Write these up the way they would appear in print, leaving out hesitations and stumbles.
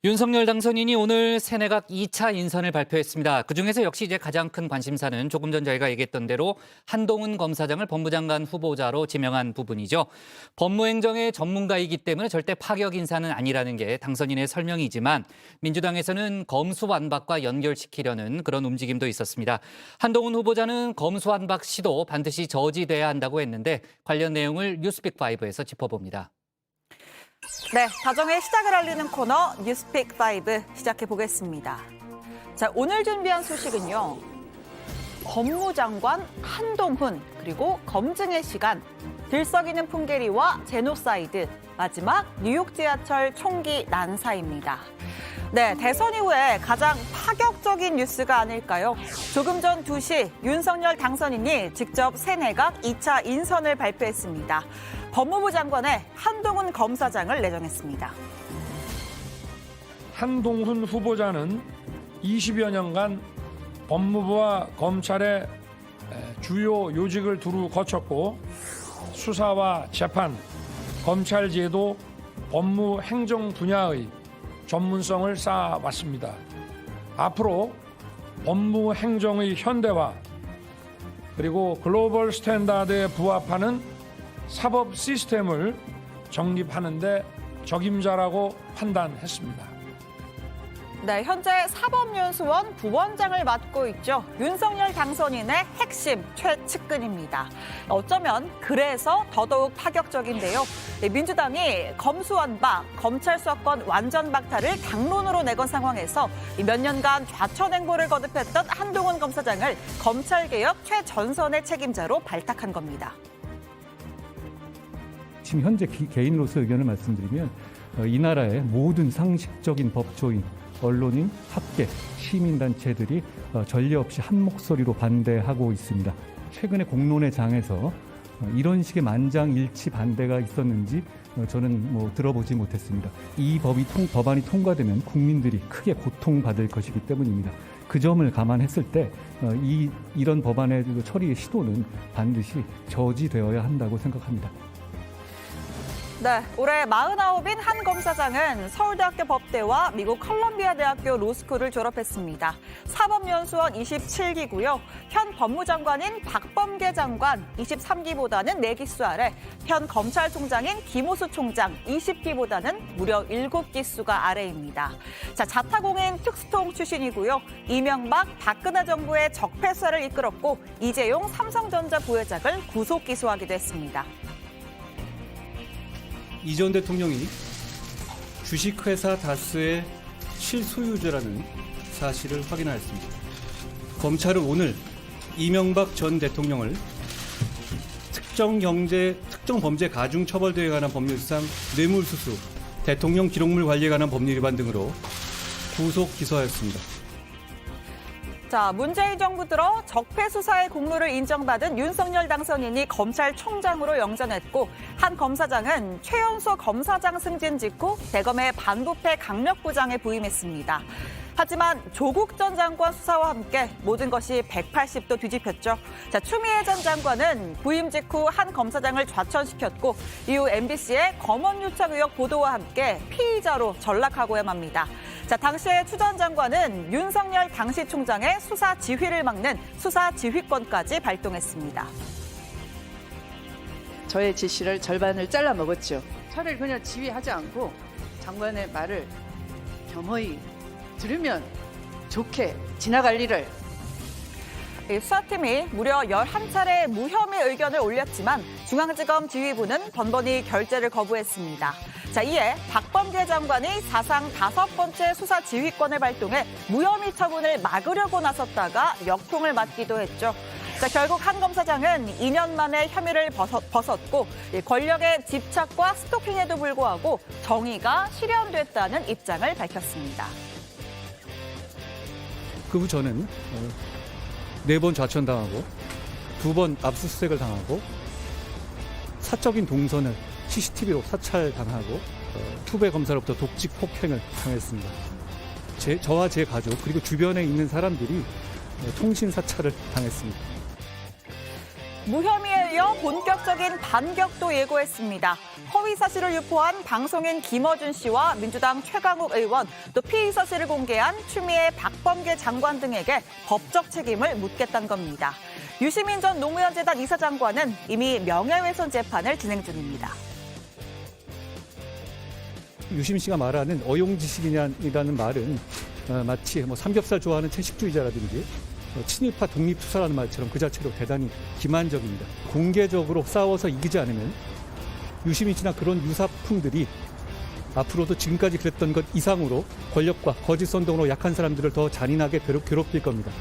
윤석열 당선인이 오늘 새내각 2차 인선을 발표했습니다. 그중에서 역시 이제 가장 큰 관심사는 조금 전 저희가 얘기했던 대로 한동훈 검사장을 법무장관 후보자로 지명한 부분이죠. 법무행정의 전문가이기 때문에 절대 파격 인사는 아니라는 게 당선인의 설명이지만 민주당에서는 검수완박과 연결시키려는 그런 움직임도 있었습니다. 한동훈 후보자는 검수완박 시도 반드시 저지돼야 한다고 했는데 관련 내용을 뉴스픽5에서 짚어봅니다. 네, 다정의 시작을 알리는 코너 뉴스픽5 시작해 보겠습니다. 자, 오늘 준비한 소식은요. 법무장관 한동훈 그리고 검증의 시간, 들썩이는 풍계리와 제노사이드, 마지막 뉴욕 지하철 총기 난사입니다. 네, 대선 이후에 가장 파격적인 뉴스가 아닐까요? 조금 전 2시 윤석열 당선인이 직접 새내각 2차 인선을 발표했습니다. 법무부 장관에 한동훈 검사장을 내정했습니다. 한동훈 후보자는 20여 년간 법무부와 검찰의 주요 요직을 두루 거쳤고 수사와 재판, 검찰제도, 법무행정 분야의 전문성을 쌓아왔습니다. 앞으로 법무행정의 현대화 그리고 글로벌 스탠다드에 부합하는 사법 시스템을 정립하는 데 적임자라고 판단했습니다. 네, 현재 사법연수원 부원장을 맡고 있죠. 윤석열 당선인의 핵심 최측근입니다. 어쩌면 그래서 더더욱 파격적인데요. 민주당이 검수완박, 검찰 수사권 완전 박탈을 당론으로 내건 상황에서 몇 년간 좌천 행보를 거듭했던 한동훈 검사장을 검찰개혁 최전선의 책임자로 발탁한 겁니다. 지금 현재 개인으로서 의견을 말씀드리면 이 나라의 모든 상식적인 법조인, 언론인, 학계, 시민단체들이 전례 없이 한 목소리로 반대하고 있습니다. 최근에 공론의 장에서 이런 식의 만장일치 반대가 있었는지 저는 들어보지 못했습니다. 이 법안이 통과되면 국민들이 크게 고통받을 것이기 때문입니다. 그 점을 감안했을 때 이런 법안의 처리의 시도는 반드시 저지되어야 한다고 생각합니다. 네, 올해 49인 한 검사장은 서울대학교 법대와 미국 컬럼비아 대학교 로스쿨을 졸업했습니다. 사법연수원 27기고요. 현 법무장관인 박범계 장관 23기보다는 4기수 아래, 현 검찰총장인 김호수 총장 20기보다는 무려 7기수가 아래입니다. 자, 자타공인 특수통 출신이고요. 이명박, 박근혜 정부의 적폐수사를 이끌었고 이재용 삼성전자 부회장을 구속 기소하기도 했습니다. 이 전 대통령이 주식회사 다스의 실소유주라는 사실을 확인하였습니다. 검찰은 오늘 이명박 전 대통령을 특정 범죄 가중처벌대에 관한 법률상 뇌물수수, 대통령 기록물 관리에 관한 법률 위반 등으로 구속 기소하였습니다. 자, 문재인 정부 들어 적폐 수사의 공로를 인정받은 윤석열 당선인이 검찰총장으로 영전했고 한 검사장은 최연소 검사장 승진 직후 대검의 반부패 강력부장에 부임했습니다. 하지만 조국 전 장관 수사와 함께 모든 것이 180도 뒤집혔죠. 자, 추미애 전 장관은 부임 직후 한 검사장을 좌천시켰고 이후 MBC의 검언유착 의혹 보도와 함께 피의자로 전락하고야 맙니다. 자, 당시에 추 전 장관은 윤석열 당시 총장의 수사 지휘를 막는 수사 지휘권까지 발동했습니다. 저의 지시를 절반을 잘라 먹었죠. 차라리 그냥 지휘하지 않고 장관의 말을 겸허히 들으면 좋게 지나갈 일을. 수사팀이 무려 11차례 무혐의 의견을 올렸지만 중앙지검 지휘부는 번번이 결재를 거부했습니다. 자, 이에 박범계 장관이 사상 5번째 수사 지휘권을 발동해 무혐의 처분을 막으려고 나섰다가 역풍을 맞기도 했죠. 자, 결국 한 검사장은 2년 만에 혐의를 벗었고 권력의 집착과 스토킹에도 불구하고 정의가 실현됐다는 입장을 밝혔습니다. 그 후 저는 4번 좌천당하고 2번 압수수색을 당하고 사적인 동선을 CCTV로 사찰당하고 투배 검사로부터 독직 폭행을 당했습니다. 저와 제 가족 그리고 주변에 있는 사람들이 통신 사찰을 당했습니다. 무혐의에 이어 본격적인 반격도 예고했습니다. 허위 사실을 유포한 방송인 김어준 씨와 민주당 최강욱 의원, 또 피의 사실을 공개한 추미애 박범계 장관 등에게 법적 책임을 묻겠다는 겁니다. 유시민 전 노무현재단 이사장과는 이미 명예훼손 재판을 진행 중입니다. 유시민 씨가 말하는 어용지식이라는 말은 마치 삼겹살 좋아하는 채식주의자라든지 친일파 독립투사라는 말처럼 그 자체로 대단히 기만적입니다. 공개적으로 싸워서 이기지 않으면 유시민 씨나 그런 유사품들이 앞으로도 지금까지 그랬던 것 이상으로 권력과 거짓 선동으로 약한 사람들을 더 잔인하게 괴롭힐 겁니다.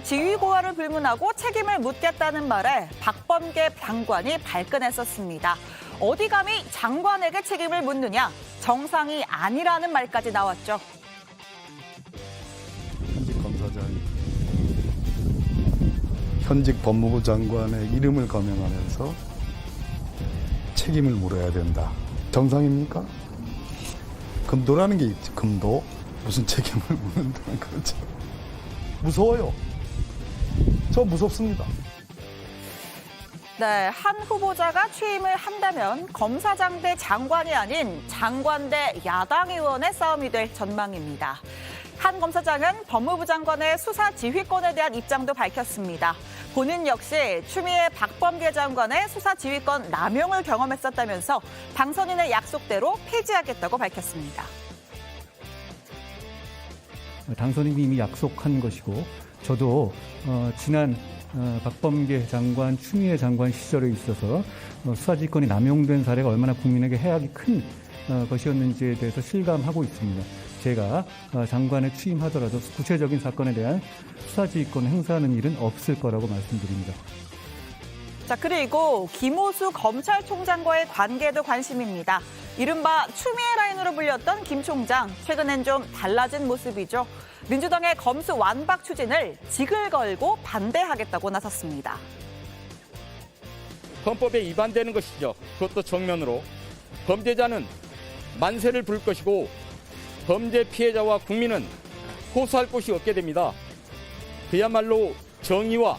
지위고하를 불문하고 책임을 묻겠다는 말에 박범계 장관이 발끈했었습니다. 어디 감히 장관에게 책임을 묻느냐, 정상이 아니라는 말까지 나왔죠. 현직 검사장이 현직 법무부 장관의 이름을 거명하면서 책임을 물어야 된다. 정상입니까? 금도라는 게 있지. 금도 무슨 책임을 묻는다는 거죠. 무서워요. 저 무섭습니다. 네, 한 후보자가 취임을 한다면 검사장 대 장관이 아닌 장관 대 야당 의원의 싸움이 될 전망입니다. 한 검사장은 법무부 장관의 수사 지휘권에 대한 입장도 밝혔습니다. 본인 역시 추미애 박범계 장관의 수사 지휘권 남용을 경험했었다면서 당선인의 약속대로 폐지하겠다고 밝혔습니다. 당선인이 이미 약속한 것이고 저도 지난 박범계 장관, 추미애 장관 시절에 있어서 수사지휘권이 남용된 사례가 얼마나 국민에게 해악이 큰 것이었는지에 대해서 실감하고 있습니다. 제가 장관에 취임하더라도 구체적인 사건에 대한 수사지휘권 행사하는 일은 없을 거라고 말씀드립니다. 자, 그리고 김호수 검찰총장과의 관계도 관심입니다. 이른바 추미애 라인으로 불렸던 김 총장, 최근엔 좀 달라진 모습이죠. 민주당의 검수 완박 추진을 직을 걸고 반대하겠다고 나섰습니다. 헌법에 위반되는 것이죠. 그것도 정면으로. 범죄자는 만세를 부를 것이고 범죄 피해자와 국민은 호소할 곳이 없게 됩니다. 그야말로 정의와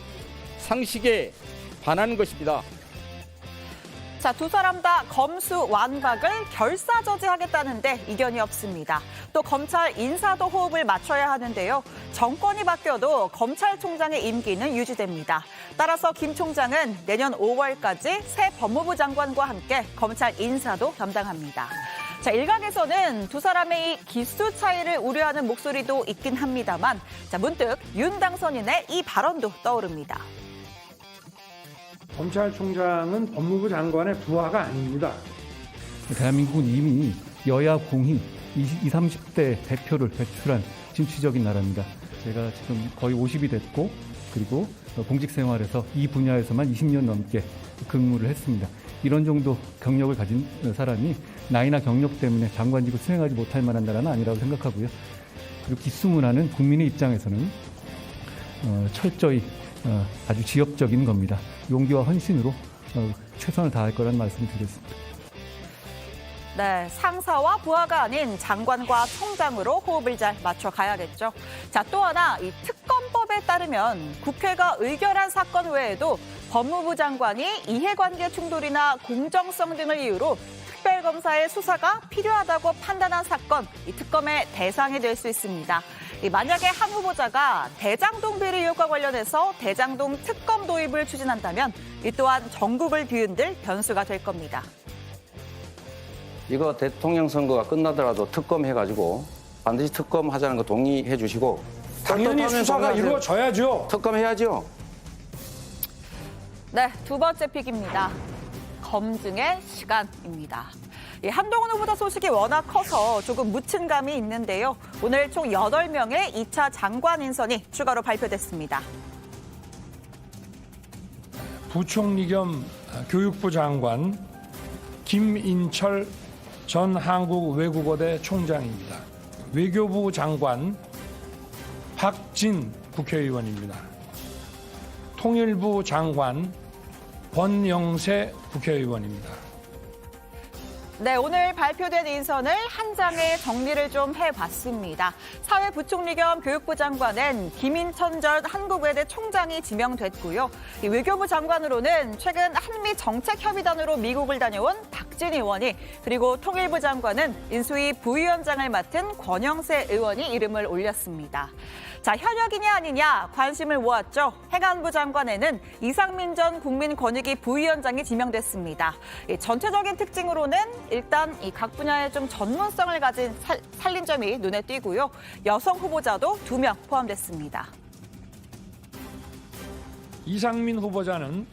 상식에 반하는 것입니다. 자, 두 사람 다 검수 완박을 결사저지하겠다는데 이견이 없습니다. 또 검찰 인사도 호흡을 맞춰야 하는데요. 정권이 바뀌어도 검찰총장의 임기는 유지됩니다. 따라서 김 총장은 내년 5월까지 새 법무부 장관과 함께 검찰 인사도 담당합니다. 자, 일각에서는 두 사람의 이 기수 차이를 우려하는 목소리도 있긴 합니다만, 자, 문득 윤 당선인의 이 발언도 떠오릅니다. 검찰총장은 법무부 장관의 부하가 아닙니다. 대한민국은 이미 여야 공히 20, 30대 대표를 배출한 진취적인 나라입니다. 제가 지금 거의 50이 됐고 그리고 공직 생활에서 이 분야에서만 20년 넘게 근무를 했습니다. 이런 정도 경력을 가진 사람이 나이나 경력 때문에 장관직을 수행하지 못할 만한 나라는 아니라고 생각하고요. 그리고 기수문화는 국민의 입장에서는 철저히 아주 지엽적인 겁니다. 용기와 헌신으로 최선을 다할 거라는 말씀을 드리겠습니다. 네, 상사와 부하가 아닌 장관과 총장으로 호흡을 잘 맞춰 가야겠죠. 자, 또 하나 이 특검법에 따르면 국회가 의결한 사건 외에도 법무부 장관이 이해관계 충돌이나 공정성 등을 이유로 특별검사의 수사가 필요하다고 판단한 사건, 이 특검의 대상이 될 수 있습니다. 만약에 한 후보자가 대장동 비리 의혹과 관련해서 대장동 특검 도입을 추진한다면 이 또한 전국을 뒤흔들 변수가 될 겁니다. 이거 대통령 선거가 끝나더라도 특검 해가지고 반드시 특검 하자는 거 동의해 주시고 당연히 수사가 이루어져야죠. 특검 해야죠. 네, 두 번째 픽입니다. 검증의 시간입니다. 한동훈 후보자 소식이 워낙 커서 조금 묻힌 감이 있는데요. 오늘 총 8명의 2차 장관 인선이 추가로 발표됐습니다. 부총리 겸 교육부 장관 김인철 전 한국외국어대 총장입니다. 외교부 장관 박진 국회의원입니다. 통일부 장관 권영세 국회의원입니다. 네, 오늘 발표된 인선을 한 장에 정리를 좀 해봤습니다. 사회부총리 겸 교육부 장관은 김인천 전 한국외대 총장이 지명됐고요. 이 외교부 장관으로는 최근 한미 정책협의단으로 미국을 다녀온 박진 의원이, 그리고 통일부 장관은 인수위 부위원장을 맡은 권영세 의원이 이름을 올렸습니다. 자, 현역이냐 아니냐 관심을 모았죠. 행안부 장관에는 이상민 전 국민권익위 부위원장이 지명됐습니다. 전체적인 특징으로는 일단 이 각 분야에 좀 전문성을 가진 살린 점이 눈에 띄고요. 여성 후보자도 2명 포함됐습니다. 이상민 후보자는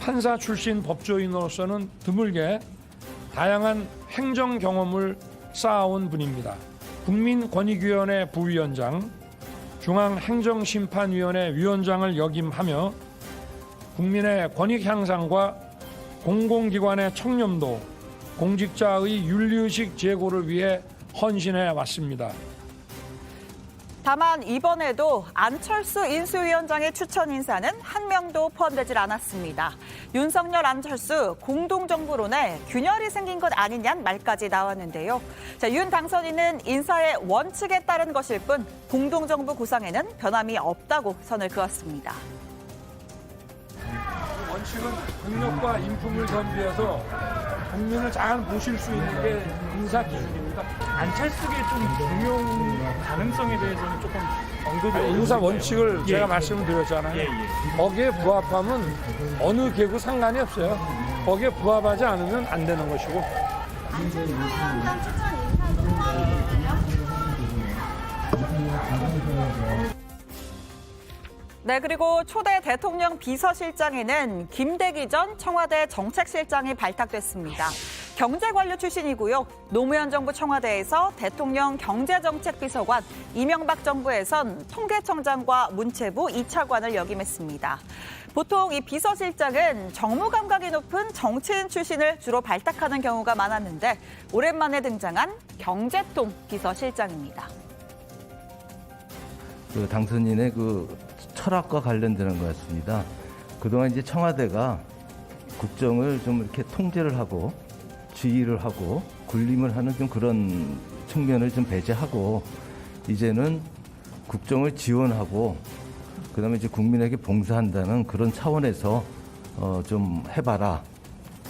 판사 출신 법조인으로서는 드물게 다양한 행정 경험을 쌓아온 분입니다. 국민권익위원회 부위원장, 중앙행정심판위원회 위원장을 역임하며 국민의 권익 향상과 공공기관의 청렴도, 공직자의 윤리의식 제고를 위해 헌신해 왔습니다. 다만 이번에도 안철수 인수위원장의 추천 인사는 한 명도 포함되질 않았습니다. 윤석열, 안철수 공동정부론에 균열이 생긴 것 아니냐는 말까지 나왔는데요. 자, 윤 당선인은 인사의 원칙에 따른 것일 뿐 공동정부 구상에는 변함이 없다고 선을 그었습니다. 원칙은 능력과 인품을 겸비해서 국민을 잘 모실 수 있는 게 인사 기준입니다. 안철수의 좀 중용 가능성에 대해서는 조금 언급이 인사 원칙을 제가 말씀을 드렸잖아요. 거기에 부합하면 어느 계고 상관이 없어요. 거기에 부합하지 않으면 안 되는 것이고. 네, 그리고 초대 대통령 비서실장에는 김대기 전 청와대 정책실장이 발탁됐습니다. 경제관료 출신이고요. 노무현 정부 청와대에서 대통령 경제정책비서관, 이명박 정부에선 통계청장과 문체부 2차관을 역임했습니다. 보통 이 비서실장은 정무 감각이 높은 정치인 출신을 주로 발탁하는 경우가 많았는데 오랜만에 등장한 경제통 비서실장입니다. 그 당선인의 철학과 관련되는 것 같습니다. 그동안 이제 청와대가 국정을 좀 이렇게 통제를 하고 지휘를 하고 군림을 하는 좀 그런 측면을 좀 배제하고 이제는 국정을 지원하고 그다음에 이제 국민에게 봉사한다는 그런 차원에서 좀 해봐라.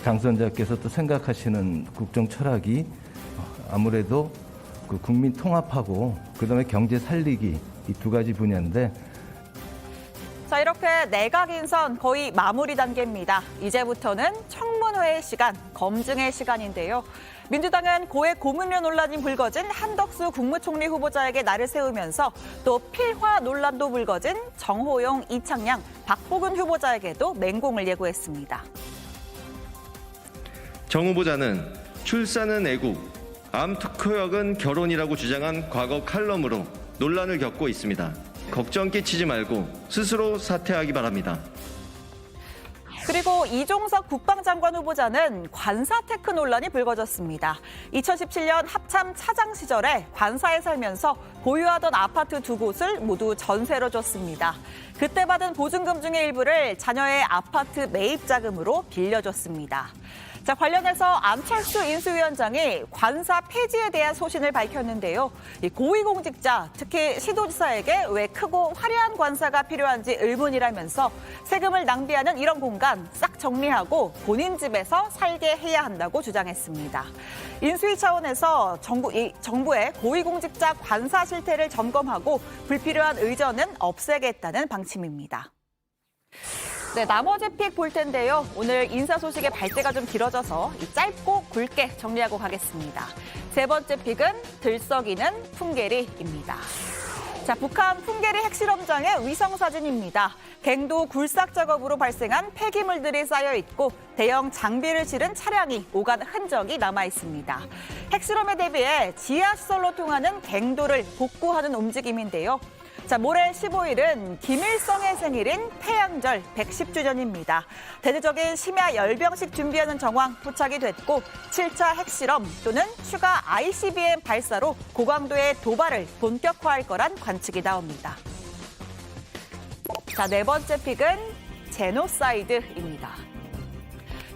당선자께서 또 생각하시는 국정 철학이 아무래도 그 국민 통합하고 그다음에 경제 살리기 이 2가지 분야인데. 자, 이렇게 내각 인선 거의 마무리 단계입니다. 이제부터는 청문회의 시간, 검증의 시간인데요. 민주당은 고액 고문료 논란이 불거진 한덕수 국무총리 후보자에게 날을 세우면서 또 필화 논란도 불거진 정호영, 이창양, 박보근 후보자에게도 맹공을 예고했습니다. 정 후보자는 출산은 애국, 암 특효약은 결혼이라고 주장한 과거 칼럼으로 논란을 겪고 있습니다. 걱정 끼치지 말고 스스로 사퇴하기 바랍니다. 그리고 이종석 국방장관 후보자는 관사 테크 논란이 불거졌습니다. 2017년 합참 차장 시절에 관사에 살면서 보유하던 아파트 2곳을 모두 전세로 줬습니다. 그때 받은 보증금 중의 일부를 자녀의 아파트 매입 자금으로 빌려줬습니다. 자, 관련해서 안철수 인수위원장이 관사 폐지에 대한 소신을 밝혔는데요. 이 고위공직자, 특히 시도지사에게 왜 크고 화려한 관사가 필요한지 의문이라면서 세금을 낭비하는 이런 공간 싹 정리하고 본인 집에서 살게 해야 한다고 주장했습니다. 인수위 차원에서 정부의 고위공직자 관사 실태를 점검하고 불필요한 의전은 없애겠다는 방침입니다. 네, 나머지 픽 볼 텐데요. 오늘 인사 소식의 발대가 좀 길어져서 짧고 굵게 정리하고 가겠습니다. 3번째 픽은 들썩이는 풍계리입니다. 자, 북한 풍계리 핵실험장의 위성 사진입니다. 갱도 굴삭 작업으로 발생한 폐기물들이 쌓여 있고 대형 장비를 실은 차량이 오간 흔적이 남아 있습니다. 핵실험에 대비해 지하시설로 통하는 갱도를 복구하는 움직임인데요. 자, 모레 15일은 김일성의 생일인 태양절 110주년입니다. 대대적인 심야 열병식 준비하는 정황 포착이 됐고 7차 핵실험 또는 추가 ICBM 발사로 고강도의 도발을 본격화할 거란 관측이 나옵니다. 자, 4번째 픽은 제노사이드입니다.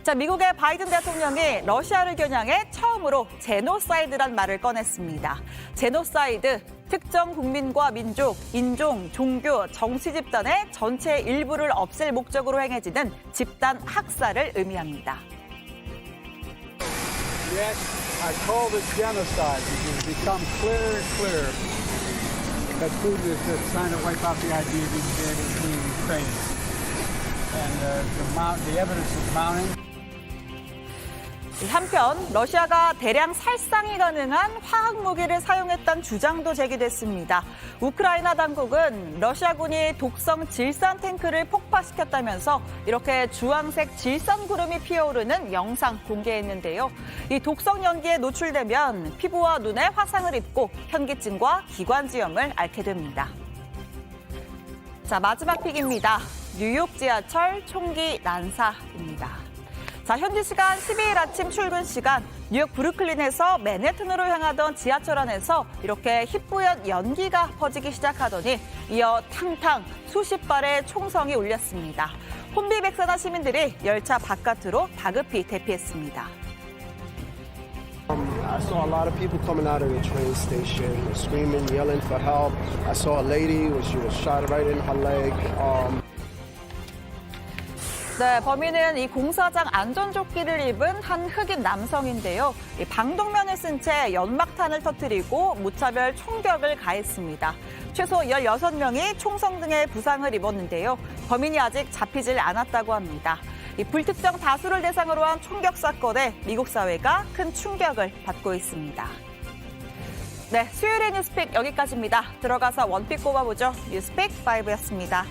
자, 미국의 바이든 대통령이 러시아를 겨냥해 처음으로 제노사이드란 말을 꺼냈습니다. 제노사이드, 특정 국민과 민족, 인종, 종교, 정치 집단의 전체 일부를 없앨 목적으로 행해지는 집단 학살을 의미합니다. Yes, I call this genocide because it's become clearer and clearer that Putin is just trying to wipe out the idea of being between Ukraine. And the evidence is mounting. 한편 러시아가 대량 살상이 가능한 화학 무기를 사용했다는 주장도 제기됐습니다. 우크라이나 당국은 러시아군이 독성 질산 탱크를 폭파시켰다면서 이렇게 주황색 질산 구름이 피어오르는 영상 공개했는데요. 이 독성 연기에 노출되면 피부와 눈에 화상을 입고 현기증과 기관지염을 앓게 됩니다. 자, 마지막 픽입니다. 뉴욕 지하철 총기 난사입니다. 자, 현지 시간 12일 아침 출근 시간 뉴욕 브루클린에서 맨해튼으로 향하던 지하철 안에서 이렇게 희뿌연 연기가 퍼지기 시작하더니 이어 탕탕 수십 발의 총성이 울렸습니다. 혼비백산한 시민들이 열차 바깥으로 다급히 대피했습니다. I saw a lot of people coming out of the train station, screaming, yelling for help. I saw a lady, she was shot right in her leg. 네, 범인은 이 공사장 안전조끼를 입은 한 흑인 남성인데요. 이 방독면을 쓴 채 연막탄을 터뜨리고 무차별 총격을 가했습니다. 최소 16명이 총성 등의 부상을 입었는데요. 범인이 아직 잡히질 않았다고 합니다. 이 불특정 다수를 대상으로 한 총격 사건에 미국 사회가 큰 충격을 받고 있습니다. 네, 수요일의 뉴스픽 여기까지입니다. 들어가서 원픽 꼽아보죠. 뉴스픽 5였습니다.